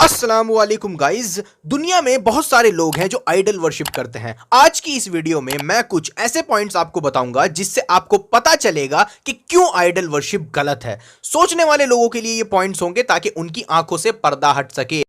अस्सलामुअलैकुम गाइज। दुनिया में बहुत सारे लोग हैं जो आइडल वर्शिप करते हैं। आज की इस वीडियो में मैं कुछ ऐसे पॉइंट्स आपको बताऊंगा जिससे आपको पता चलेगा कि क्यों आइडल वर्शिप गलत है। सोचने वाले लोगों के लिए ये पॉइंट्स होंगे ताकि उनकी आंखों से पर्दा हट सके।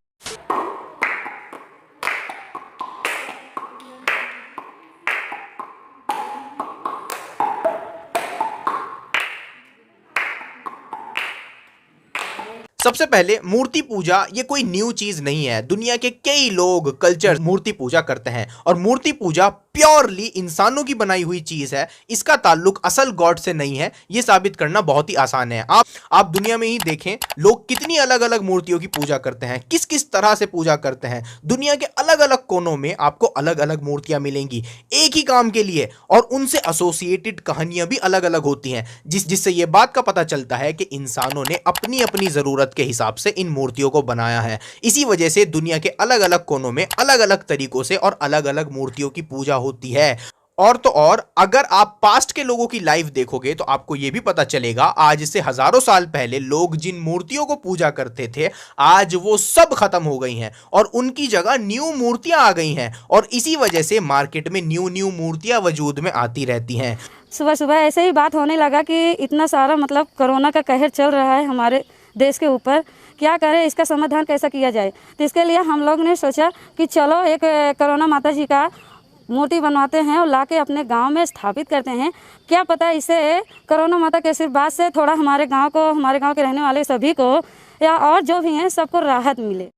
सबसे पहले मूर्ति पूजा ये कोई न्यू चीज नहीं है। दुनिया के कई लोग कल्चर मूर्ति पूजा करते हैं और मूर्ति पूजा प्योरली इंसानों की बनाई हुई चीज है। इसका ताल्लुक असल गॉड से नहीं है। यह साबित करना बहुत ही आसान है। आप दुनिया में ही देखें, लोग कितनी अलग अलग मूर्तियों की पूजा करते हैं, किस किस तरह से पूजा करते हैं। दुनिया के अलग अलग कोनों में आपको अलग अलग मूर्तियां मिलेंगी एक ही काम के लिए, और उनसे एसोसिएटेड कहानियां भी अलग अलग होती हैं, जिससे यह बात का पता चलता है कि इंसानों ने अपनी अपनी जरूरत के हिसाब से इन मूर्तियों को बनाया है। इसी वजह से दुनिया के अलग अलग कोनों में अलग अलग तरीकों से और अलग अलग मूर्तियों की पूजा होती है। और तो और अगर आप पास्ट के लोगों की लाइफ देखोगे तो आपको यह भी पता चलेगा आज से हजारों साल पहले लोग जिन मूर्तियों को पूजा करते थे आज वो सब खत्म हो गई हैं और उनकी जगह न्यू मूर्तियां आ गई हैं, और इसी वजह से मार्केट में न्यू न्यू मूर्तियां वजूद में आती रहती हैं। सुबह सुबह ऐसे ही बात होने लगा कि इतना सारा कोरोना का कहर चल रहा है हमारे देश के ऊपर, क्या करें, इसका समाधान कैसा किया जाए। तो इसके लिए हम लोग ने सोचा कि चलो एक कोरोना माता जी का मूर्ति बनवाते हैं और लाके अपने गांव में स्थापित करते हैं। क्या पता इससे कोरोना माता के आशीर्वाद से थोड़ा हमारे गांव के रहने वाले सभी को या और जो भी हैं सबको राहत मिले।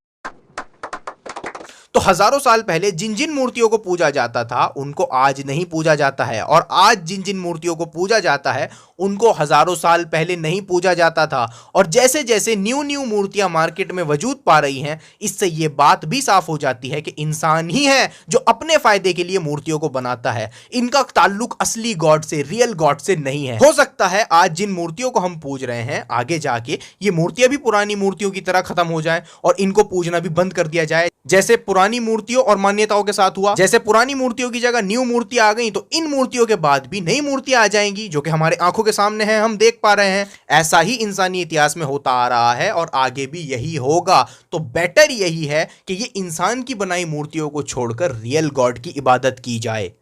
तो हजारों साल पहले जिन जिन मूर्तियों को पूजा जाता था उनको आज नहीं पूजा जाता है, और आज जिन जिन मूर्तियों को पूजा जाता है उनको हजारों साल पहले नहीं पूजा जाता था। और जैसे जैसे न्यू न्यू मूर्तियां मार्केट में वजूद पा रही हैं, इससे यह बात भी साफ हो जाती है कि इंसान ही है जो अपने फायदे के लिए मूर्तियों को बनाता है। इनका ताल्लुक असली गॉड से, रियल गॉड से नहीं है। हो सकता है आज जिन मूर्तियों को हम पूज रहे हैं आगे जाके ये मूर्तियां भी पुरानी मूर्तियों की तरह खत्म हो जाएं और इनको पूजना भी बंद कर दिया जाए, जैसे पुरानी मूर्तियों और मान्यताओं के साथ हुआ। जैसे पुरानी मूर्तियों की जगह न्यू मूर्तियां आ गई तो इन मूर्तियों के बाद भी नई मूर्तियां आ जाएंगी जो कि हमारे आंखों के सामने है, हम देख पा रहे हैं। ऐसा ही इंसानी इतिहास में होता आ रहा है और आगे भी यही होगा। तो बेटर यही है कि ये इंसान की बनाई मूर्तियों को छोड़कर रियल गॉड की इबादत की जाए।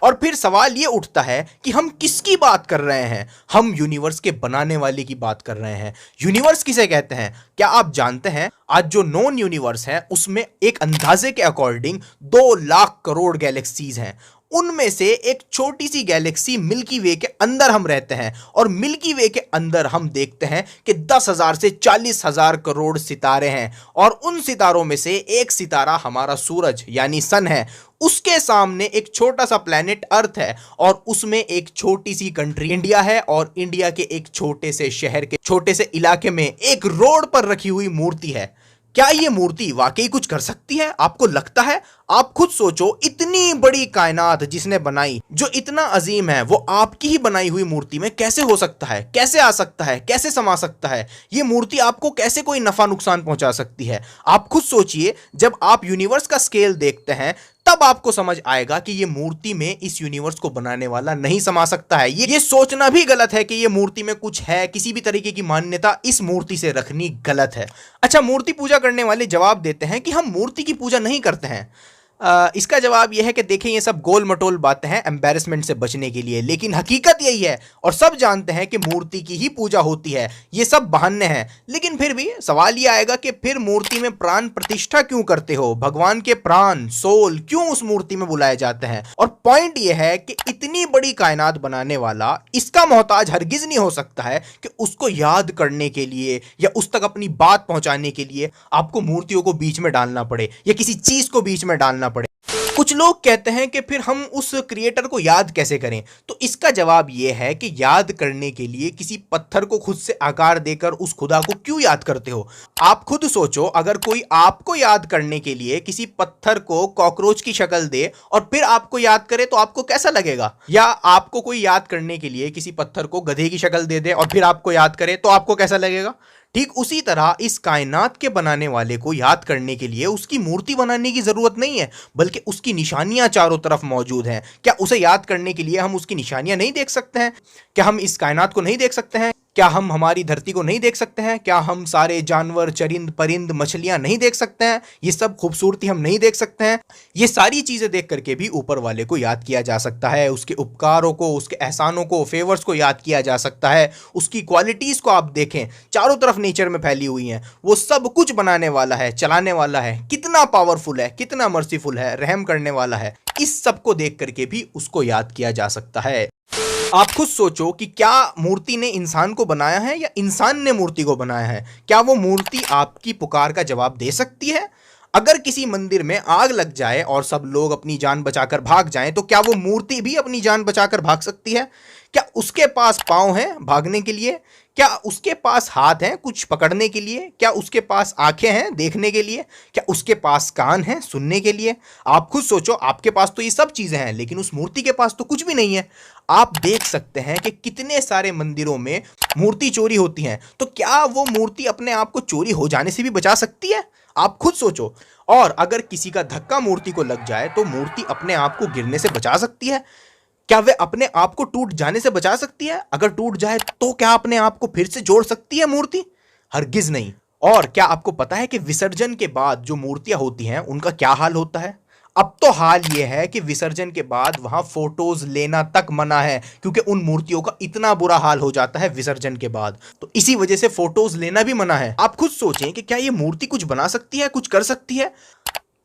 और फिर सवाल यह उठता है कि हम किसकी बात कर रहे हैं? हम यूनिवर्स के बनाने वाले की बात कर रहे हैं। यूनिवर्स किसे कहते हैं क्या आप जानते हैं? आज जो नॉन यूनिवर्स है उसमें एक अंदाजे के अकॉर्डिंग 2 लाख करोड़ गैलेक्सीज हैं। उनमें से एक छोटी सी गैलेक्सी मिल्की वे के अंदर हम रहते हैं, और मिल्की वे के अंदर हम देखते हैं कि 10,000 से 40,000 करोड़ सितारे हैं, और उन सितारों में से एक सितारा हमारा सूरज यानी सन है। उसके सामने एक छोटा सा प्लेनेट अर्थ है और उसमें एक छोटी सी कंट्री इंडिया है, और इंडिया के एक छोटे से शहर के छोटे से इलाके में एक रोड पर रखी हुई मूर्ति है। क्या यह मूर्ति वाकई कुछ कर सकती है? आपको लगता है? आप खुद सोचो, इतनी बड़ी कायनात जिसने बनाई, जो इतना अजीम है, वो आपकी ही बनाई हुई मूर्ति में कैसे हो सकता है? कैसे आ सकता है? कैसे समा सकता है? ये मूर्ति आपको कैसे कोई नफा नुकसान पहुंचा सकती है? आप खुद सोचिए। जब आप यूनिवर्स का स्केल देखते हैं तब आपको समझ आएगा कि ये मूर्ति में इस यूनिवर्स को बनाने वाला नहीं समा सकता है। ये सोचना भी गलत है कि ये मूर्ति में कुछ है। किसी भी तरीके की मान्यता इस मूर्ति से रखनी गलत है। अच्छा, मूर्ति पूजा करने वाले जवाब देते हैं कि हम मूर्ति की पूजा नहीं करते हैं। इसका जवाब यह है कि देखें, ये सब गोल मटोल बातें हैं एम्बैरेसमेंट से बचने के लिए, लेकिन हकीकत यही है और सब जानते हैं कि मूर्ति की ही पूजा होती है। ये सब बहाने हैं। लेकिन फिर भी सवाल ये आएगा कि फिर मूर्ति में प्राण प्रतिष्ठा क्यों करते हो? भगवान के प्राण, सोल क्यों उस मूर्ति में बुलाए जाते हैं? और पॉइंट यह है कि इतनी बड़ी कायनात बनाने वाला इसका मोहताज हरगिज नहीं हो सकता है कि उसको याद करने के लिए या उस तक अपनी बात पहुंचाने के लिए आपको मूर्तियों को बीच में डालना पड़े या किसी चीज को बीच में डालना पड़े। कुछ लोग कहते हैं कि फिर हम उस क्रिएटर को याद कैसे करें? तो इसका जवाब यह है कि याद करने के लिए किसी पत्थर को खुद से आकार देकर उस खुदा को क्यों याद करते हो? आप खुद सोचो, अगर कोई आपको याद करने के लिए किसी पत्थर को कॉकरोच की शक्ल दे और फिर आपको याद करे तो आपको कैसा लगेगा? या आपको कोई याद करने के लिए किसी पत्थर को गधे की शक्ल दे दे और फिर आपको याद करे तो आपको कैसा लगेगा? ठीक उसी तरह इस कायनात के बनाने वाले को याद करने के लिए उसकी मूर्ति बनाने की जरूरत नहीं है, बल्कि उसकी निशानियां चारों तरफ मौजूद हैं। क्या उसे याद करने के लिए हम उसकी निशानियां नहीं देख सकते हैं? क्या हम इस कायनात को नहीं देख सकते हैं? क्या हम हमारी धरती को नहीं देख सकते हैं? क्या हम सारे जानवर, चरिंद परिंद, मछलियां नहीं देख सकते हैं? ये सब खूबसूरती हम नहीं देख सकते हैं? ये सारी चीजें देख करके भी ऊपर वाले को याद किया जा सकता है, उसके उपकारों को, उसके एहसानों को, फेवर्स को याद किया जा सकता है। उसकी क्वालिटीज को आप देखें, चारों तरफ नेचर में फैली हुई हैं। वो सब कुछ बनाने वाला है, चलाने वाला है, कितना पावरफुल है, कितना मर्सीफुल है, रहम करने वाला है। इस सब को देख करके भी उसको याद किया जा सकता है। आप खुद सोचो कि क्या मूर्ति ने इंसान को बनाया है या इंसान ने मूर्ति को बनाया है? क्या वो मूर्ति आपकी पुकार का जवाब दे सकती है? अगर किसी मंदिर में आग लग जाए और सब लोग अपनी जान बचाकर भाग जाएं, तो क्या वो मूर्ति भी अपनी जान बचाकर भाग सकती है? क्या उसके पास पांव हैं भागने के लिए? क्या उसके पास हाथ हैं कुछ पकड़ने के लिए? क्या उसके पास आंखें हैं देखने के लिए? क्या उसके पास कान हैं सुनने के लिए? आप खुद सोचो, आपके पास तो ये सब चीजें हैं, लेकिन उस मूर्ति के पास तो कुछ भी नहीं है। आप देख सकते हैं कि कितने सारे मंदिरों में मूर्ति चोरी होती हैं। तो क्या वो मूर्ति अपने आप को चोरी हो जाने से भी बचा सकती है? आप खुद सोचो। और अगर किसी का धक्का मूर्ति को लग जाए तो मूर्ति अपने आप को गिरने से बचा सकती है? क्या वे अपने आप को टूट जाने से बचा सकती है? अगर टूट जाए तो क्या अपने आप को फिर से जोड़ सकती है मूर्ति? हरगिज नहीं। और क्या आपको पता है कि विसर्जन के बाद जो मूर्तियां होती हैं उनका क्या हाल होता है? अब तो हाल ये है कि विसर्जन के बाद वहां फोटोज लेना तक मना है, क्योंकि उन मूर्तियों का इतना बुरा हाल हो जाता है विसर्जन के बाद। तो इसी वजह से फोटोज लेना भी मना है। आप खुद सोचें कि क्या ये मूर्ति कुछ बना सकती है, कुछ कर सकती है?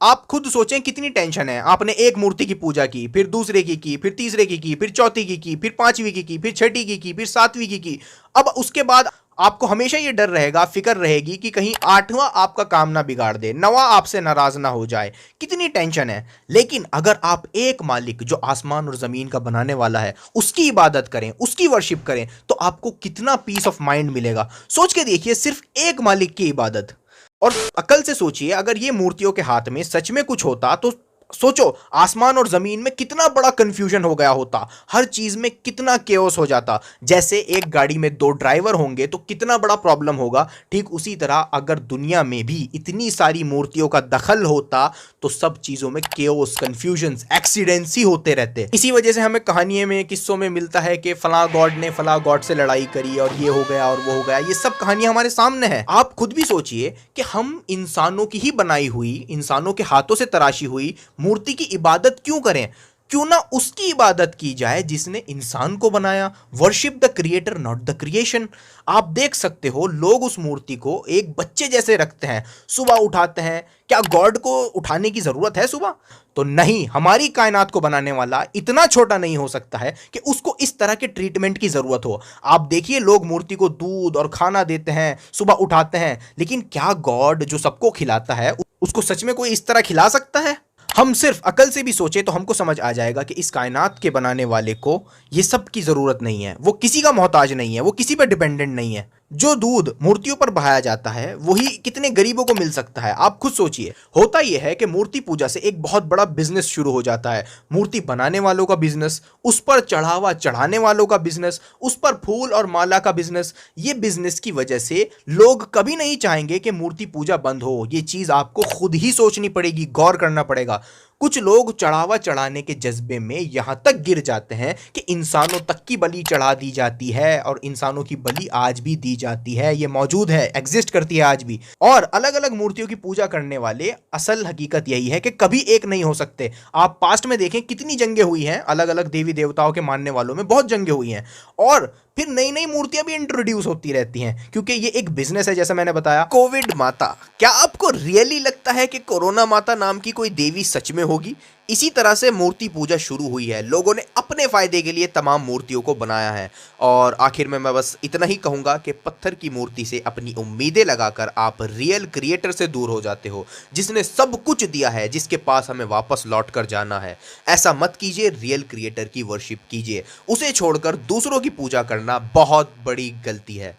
आप खुद सोचें कितनी टेंशन है। आपने एक मूर्ति की पूजा की, फिर दूसरे की, फिर तीसरे की, फिर चौथी की, फिर पांचवी की, फिर छठी की, फिर सातवीं की। अब उसके बाद आपको हमेशा ये डर रहेगा, फिक्र रहेगी कि कहीं आठवां आपका काम ना बिगाड़ दे, नवा आपसे नाराज ना हो जाए। कितनी टेंशन है। लेकिन अगर आप एक मालिक जो आसमान और जमीन का बनाने वाला है उसकी इबादत करें, उसकी वर्शिप करें, तो आपको कितना पीस ऑफ माइंड मिलेगा। सोच के देखिए, सिर्फ एक मालिक की इबादत। और अकल से सोचिए, अगर ये मूर्तियों के हाथ में सच में कुछ होता तो सोचो आसमान और जमीन में कितना बड़ा कंफ्यूजन हो गया होता, हर चीज में कितना केओस हो जाता। जैसे एक गाड़ी में 2 ड्राइवर होंगे तो कितना बड़ा प्रॉब्लम होगा, ठीक उसी तरह अगर दुनिया में भी इतनी सारी मूर्तियों का दखल होता तो सब चीजों में केओस, कंफ्यूजन, एक्सीडेंट्स ही होते रहते। इसी वजह से हमें कहानियों में, किस्सों में मिलता है कि फला गॉड ने फला गॉड से लड़ाई करी और ये हो गया और वो हो गया। ये सब कहानियां हमारे सामने है। आप खुद भी सोचिए कि हम इंसानों की ही बनाई हुई, इंसानों के हाथों से तराशी हुई मूर्ति की इबादत क्यों करें? क्यों ना उसकी इबादत की जाए जिसने इंसान को बनाया। Worship the creator not the creation. आप देख सकते हो लोग उस मूर्ति को एक बच्चे जैसे रखते हैं, सुबह उठाते हैं। क्या गॉड को उठाने की जरूरत है सुबह? तो नहीं, हमारी कायनात को बनाने वाला इतना छोटा नहीं हो सकता है कि उसको इस तरह के ट्रीटमेंट की जरूरत हो। आप देखिए, लोग मूर्ति को दूध और खाना देते हैं, सुबह उठाते हैं, लेकिन क्या गॉड जो सबको खिलाता है उसको सच में कोई इस तरह खिला सकता है? हम सिर्फ अकल से भी सोचे तो हमको समझ आ जाएगा कि इस कायनात के बनाने वाले को ये सब की जरूरत नहीं है। वो किसी का मोहताज नहीं है, वो किसी पर डिपेंडेंट नहीं है। जो दूध मूर्तियों पर बहाया जाता है वही कितने गरीबों को मिल सकता है। आप खुद सोचिए। होता यह है कि मूर्ति पूजा से एक बहुत बड़ा बिजनेस शुरू हो जाता है। मूर्ति बनाने वालों का बिजनेस, उस पर चढ़ावा चढ़ाने वालों का बिजनेस, उस पर फूल और माला का बिजनेस। ये बिजनेस की वजह से लोग कभी नहीं चाहेंगे कि मूर्ति पूजा बंद हो। ये चीज आपको खुद ही सोचनी पड़ेगी, गौर करना पड़ेगा। कुछ लोग चढ़ावा चढ़ाने के जज्बे में यहां तक गिर जाते हैं कि इंसानों तक की बलि चढ़ा दी जाती है, और इंसानों की बलि आज भी दी जाती है। ये मौजूद है, एग्जिस्ट करती है आज भी। और अलग अलग मूर्तियों की पूजा करने वाले, असल हकीकत यही है कि कभी एक नहीं हो सकते। आप पास्ट में देखें कितनी जंगें हुई हैं, अलग अलग देवी देवताओं के मानने वालों में बहुत जंगें हुई हैं। और फिर नई नई मूर्तियां भी इंट्रोड्यूस होती रहती हैं, क्योंकि ये एक बिजनेस है। जैसा मैंने बताया, कोविड माता, क्या आपको रियली लगता है कि कोरोना माता नाम की कोई देवी सच में होगी? इसी तरह से मूर्ति पूजा शुरू हुई है। लोगों ने अपने फायदे के लिए तमाम मूर्तियों को बनाया है। और आखिर में मैं बस इतना ही कहूंगा कि पत्थर की मूर्ति से अपनी उम्मीदें लगाकर आप रियल क्रिएटर से दूर हो जाते हो, जिसने सब कुछ दिया है, जिसके पास हमें वापस लौट कर जाना है। ऐसा मत कीजिए, रियल क्रिएटर की वर्शिप कीजिए। उसे छोड़कर दूसरों की पूजा करना बहुत बड़ी गलती है।